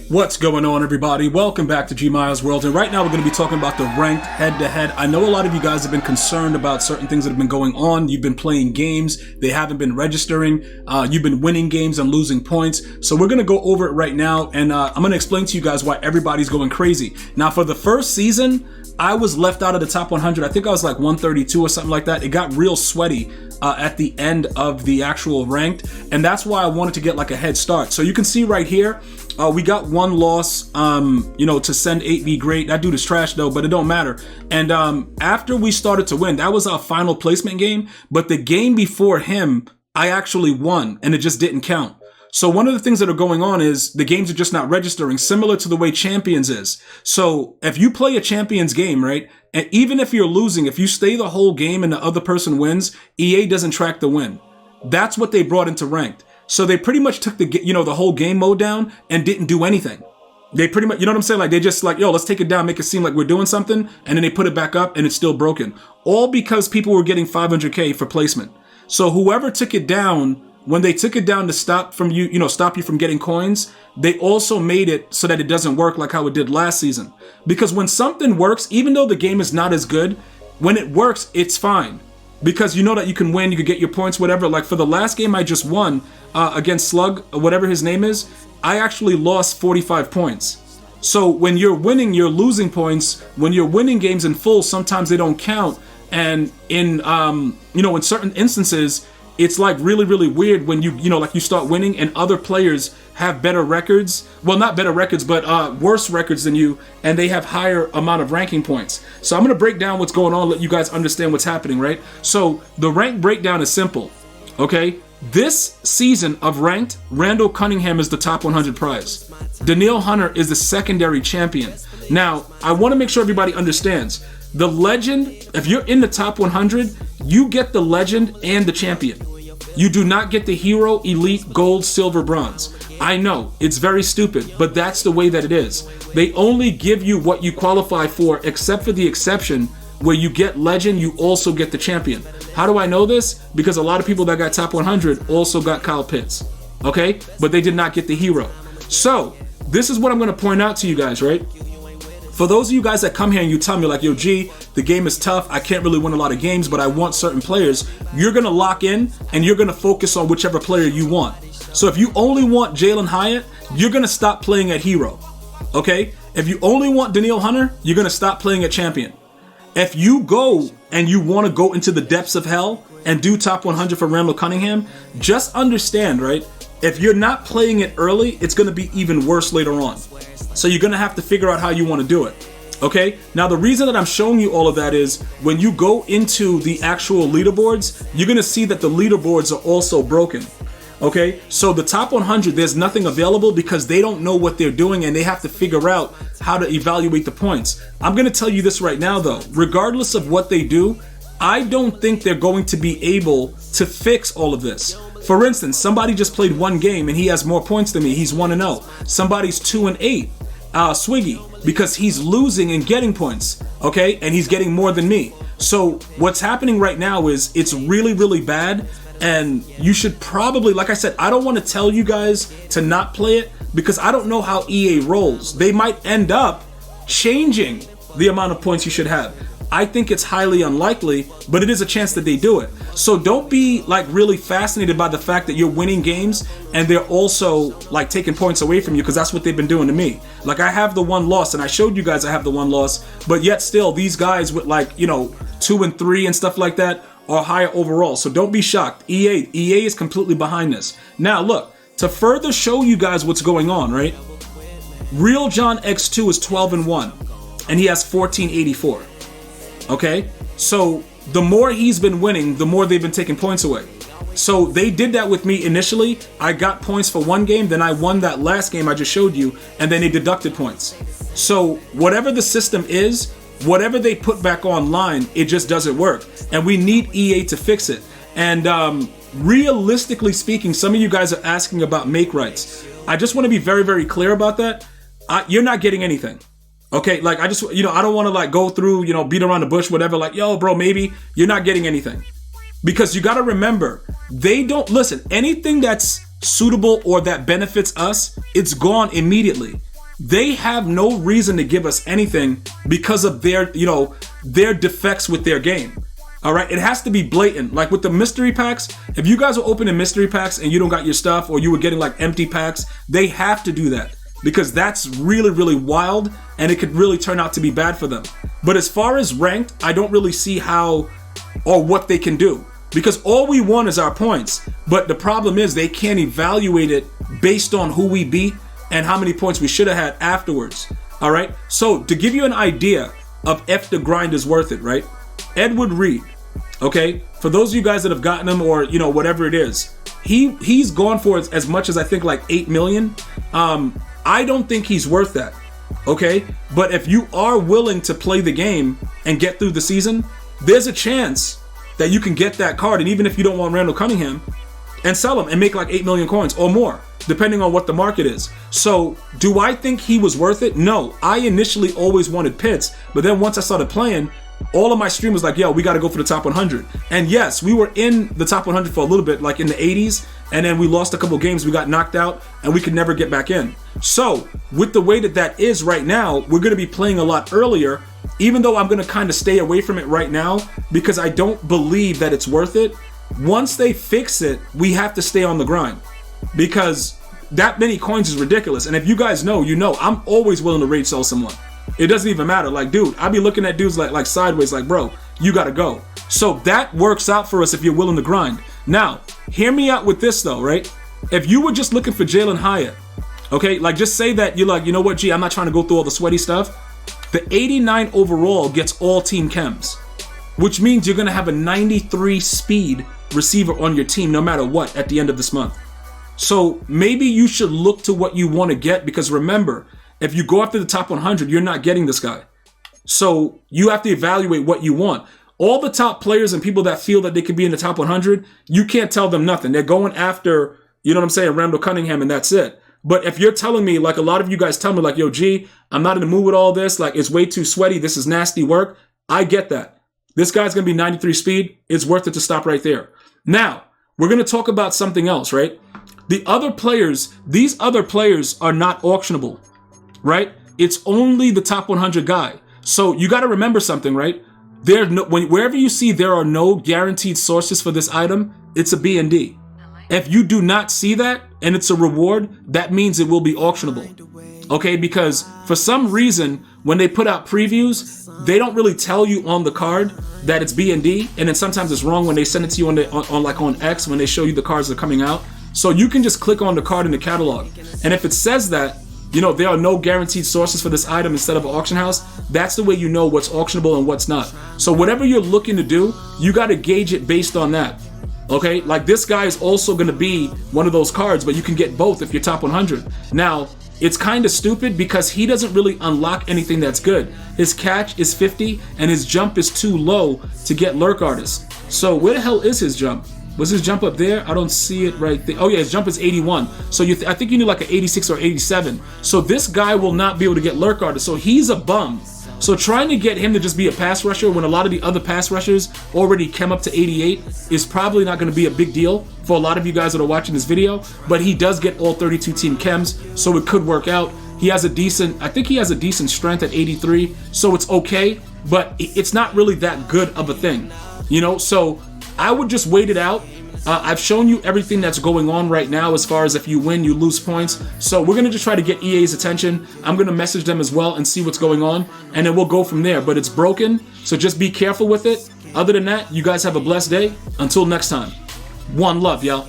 What's going on, everybody? Welcome back to GmiasWorld, and right now we're going to be talking about the ranked head-to-head. I know a lot of you guys have been concerned about certain things that have been going on. You've been playing games, they haven't been registering, you've been winning games and losing points. So we're going to go over it right now, and I'm going to explain to you guys why everybody's going crazy. Now, for the first season, I was left out of the top 100. I think I was like 132 or something like that. It got real sweaty at the end of the actual ranked, and that's why I wanted to get like a head start. So you can see right here, we got one loss, to send 8v great. That dude is trash though, but it don't matter. And after we started to win, that was our final placement game, but the game before him, I actually won, and it just didn't count. So one of the things that are going on is the games are just not registering, similar to the way Champions is. So if you play a Champions game, right, and even if you're losing, if you stay the whole game and the other person wins, EA doesn't track the win. That's what they brought into ranked. So they pretty much took the whole game mode down and didn't do anything. They pretty much, you know what I'm saying? Like they just like, yo, let's take it down, make it seem like we're doing something, and then they put it back up and it's still broken. All because people were getting 500K for placement. So whoever took it down, when they took it down to stop you from getting coins, they also made it so that it doesn't work like how it did last season. Because when something works, even though the game is not as good, when it works, it's fine. Because you know that you can win, you can get your points, whatever. Like for the last game I just won against Slug, whatever his name is, I actually lost 45 points. So when you're winning, you're losing points. When you're winning games in full, sometimes they don't count. And in certain instances, it's like really, really weird when you start winning and other players have better records. Well, not better records, but worse records than you, and they have higher amount of ranking points. So I'm going to break down what's going on, let you guys understand what's happening, right? So the rank breakdown is simple, okay? This season of ranked, Randall Cunningham is the top 100 prize. Daniil Hunter is the secondary champion. Now, I want to make sure everybody understands. The legend, if you're in the top 100, you get the legend and the champion. You do not get the hero, elite, gold, silver, bronze. I know, it's very stupid, but that's the way that it is. They only give you what you qualify for, except for the exception where you get legend, you also get the champion. How do I know this? Because a lot of people that got top 100 also got Kyle Pitts, okay? But they did not get the hero. So, this is what I'm going to point out to you guys, right? For those of you guys that come here and you tell me like, yo, G, the game is tough, I can't really win a lot of games, but I want certain players, you're going to lock in and you're going to focus on whichever player you want. So if you only want Jalen Hyatt, you're going to stop playing at hero, okay? If you only want Daniil Hunter, you're going to stop playing at champion. If you go and you want to go into the depths of hell and do top 100 for Randall Cunningham, just understand, right? If you're not playing it early, it's going to be even worse later on. So you're going to have to figure out how you want to do it. Okay? Now, the reason that I'm showing you all of that is when you go into the actual leaderboards, you're going to see that the leaderboards are also broken. Okay? So the top 100, there's nothing available because they don't know what they're doing and they have to figure out how to evaluate the points. I'm going to tell you this right now, though. Regardless of what they do, I don't think they're going to be able to fix all of this. For instance, somebody just played one game and he has more points than me. He's 1-0. Somebody's 2-8. Swiggy, because he's losing and getting points, okay? And he's getting more than me. So what's happening right now is it's really, really bad. And you should probably, like I said, I don't want to tell you guys to not play it because I don't know how EA rolls. They might end up changing the amount of points you should have. I think it's highly unlikely, but it is a chance that they do it. So don't be like really fascinated by the fact that you're winning games and they're also like taking points away from you, because that's what they've been doing to me. Like I have the one loss and I showed you guys I have the one loss, but yet still these guys with 2 and 3 and stuff like that are higher overall. So don't be shocked. EA is completely behind this. Now look, to further show you guys what's going on, right? Real John X2 is 12-1 and he has 1484. Okay, so the more he's been winning, the more they've been taking points away. So they did that with me initially. I got points for one game, then I won that last game I just showed you, and then they deducted points. So whatever the system is, whatever they put back online, it just doesn't work. And we need EA to fix it. And realistically speaking, some of you guys are asking about make rights. I just want to be very, very clear about that. You're not getting anything. Okay, like I just, I don't want to like go through, beat around the bush, whatever, like, yo, bro, maybe you're not getting anything. Because you got to remember, they don't, listen, anything that's suitable or that benefits us, it's gone immediately. They have no reason to give us anything because of their, their defects with their game. All right, it has to be blatant. Like with the mystery packs, if you guys are opening mystery packs and you don't got your stuff, or you were getting like empty packs, they have to do that because that's really, really wild and it could really turn out to be bad for them. But as far as ranked, I don't really see how or what they can do because all we want is our points. But the problem is they can't evaluate it based on who we beat and how many points we should have had afterwards. All right, so to give you an idea of if the grind is worth it, right? Edward Reed, okay, for those of you guys that have gotten him or whatever it is, he's gone for as much as I think like 8 million. I don't think he's worth that, okay? But if you are willing to play the game and get through the season, there's a chance that you can get that card, and even if you don't want Randall Cunningham, and sell him and make like 8 million coins or more, depending on what the market is. So do I think he was worth it? No. I initially always wanted Pitts, but then once I started playing, all of my stream was like, yo, we got to go for the top 100. And yes, we were in the top 100 for a little bit, like in the 80s, and then we lost a couple games, we got knocked out, and we could never get back in. So with the way that is right now, we're going to be playing a lot earlier, even though I'm going to kind of stay away from it right now because I don't believe that it's worth it. Once they fix it, we have to stay on the grind because that many coins is ridiculous. And if you guys know, I'm always willing to raid sell someone. It doesn't even matter. Like, dude, I be looking at dudes like sideways, like, bro, you gotta go. So that works out for us if you're willing to grind. Now, hear me out with this though, right? If you were just looking for Jalen Hyatt, okay, like just say that you're like, you know what, G, I'm not trying to go through all the sweaty stuff. The 89 overall gets all team chems, which means you're gonna have a 93 speed receiver on your team no matter what at the end of this month. So maybe you should look to what you want to get because remember, if you go after the top 100, you're not getting this guy. So you have to evaluate what you want. All the top players and people that feel that they could be in the top 100, you can't tell them nothing. They're going after, Randall Cunningham, and that's it. But if you're telling me, like a lot of you guys tell me, like, yo, G, I'm not in the mood with all this. Like, it's way too sweaty. This is nasty work. I get that. This guy's going to be 93 speed. It's worth it to stop right there. Now, we're going to talk about something else, right? These other players are not auctionable, right? It's only the top 100 guy. So you got to remember something, right? Wherever you see there are no guaranteed sources for this item, it's a B&D. If you do not see that and it's a reward, that means it will be auctionable. Okay, because for some reason, when they put out previews, they don't really tell you on the card that it's B&D, and then sometimes it's wrong when they send it to you on X when they show you the cards that are coming out. So you can just click on the card in the catalog, and if it says that, there are no guaranteed sources for this item instead of an auction house, that's the way you know what's auctionable and what's not. So whatever you're looking to do, you got to gauge it based on that. Okay, like this guy is also going to be one of those cards, but you can get both if you're top 100. Now, it's kind of stupid because he doesn't really unlock anything that's good. His catch is 50 and his jump is too low to get lurk artists. So where the hell is his jump? Was his jump up there? I don't see it right there. Oh yeah, his jump is 81. So I think you need like an 86 or 87. So this guy will not be able to get lurk artists. So he's a bum. So trying to get him to just be a pass rusher when a lot of the other pass rushers already came up to 88 is probably not going to be a big deal for a lot of you guys that are watching this video. But he does get all 32 team chems, so it could work out. I think he has a decent strength at 83, so it's okay, but it's not really that good of a thing, So I would just wait it out. I've shown you everything that's going on right now as far as if you win, you lose points. So we're going to just try to get EA's attention. I'm going to message them as well and see what's going on, and then we'll go from there. But it's broken, so just be careful with it. Other than that, you guys have a blessed day. Until next time, one love, y'all.